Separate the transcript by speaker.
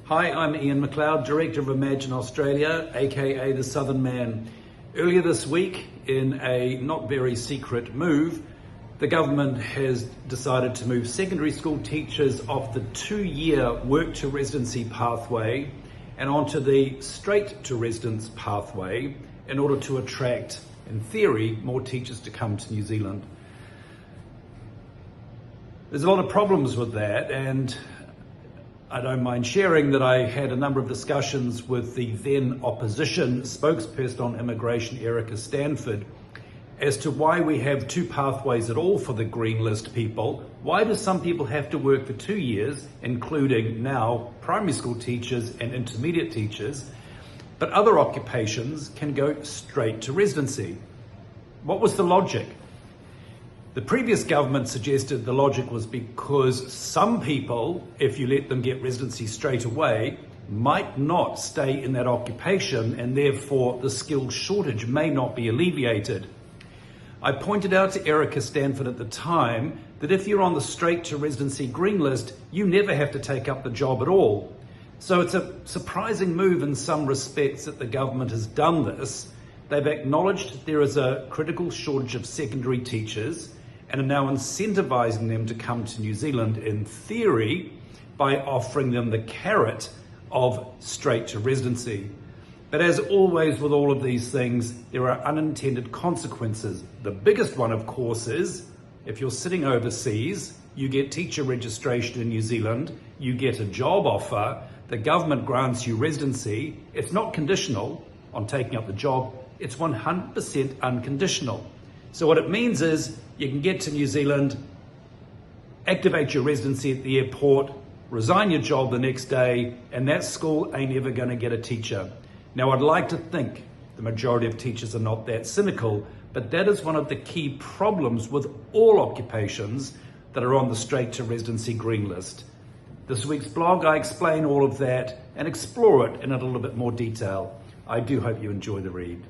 Speaker 1: Hi, I'm Ian McLeod, Director of Imagine Australia, aka the Southern Man. Earlier this week, in a not very secret move, the government has decided to move secondary school teachers off the 2-year work to residency pathway and onto the straight to residence pathway in order to attract, in theory, more teachers to come to New Zealand. There's a lot of problems with that, and I don't mind sharing that I had a number of discussions with the then opposition spokesperson on immigration, Erica Stanford, as to why we have 2 pathways at all for the green list people. Why do some people have to work for 2 years, including now primary school teachers and intermediate teachers, but other occupations can go straight to residency? What was the logic? The previous government suggested the logic was because some people, if you let them get residency straight away, might not stay in that occupation, and therefore the skills shortage may not be alleviated. I pointed out to Erica Stanford at the time that if you're on the straight to residency green list, you never have to take up the job at all. So it's a surprising move in some respects that the government has done this. They've acknowledged there is a critical shortage of secondary teachers and are now incentivizing them to come to New Zealand, in theory, by offering them the carrot of straight to residency. But as always with all of these things, there are unintended consequences. The biggest one, of course, is if you're sitting overseas, you get teacher registration in New Zealand, you get a job offer, the government grants you residency. It's not conditional on taking up the job, it's 100% unconditional. So what it means is you can get to New Zealand, activate your residency at the airport, resign your job the next day, and that school ain't ever going to get a teacher. Now, I'd like to think the majority of teachers are not that cynical, but that is one of the key problems with all occupations that are on the straight to residency green list. This week's blog, I explain all of that and explore it in a little bit more detail. I do hope you enjoy the read.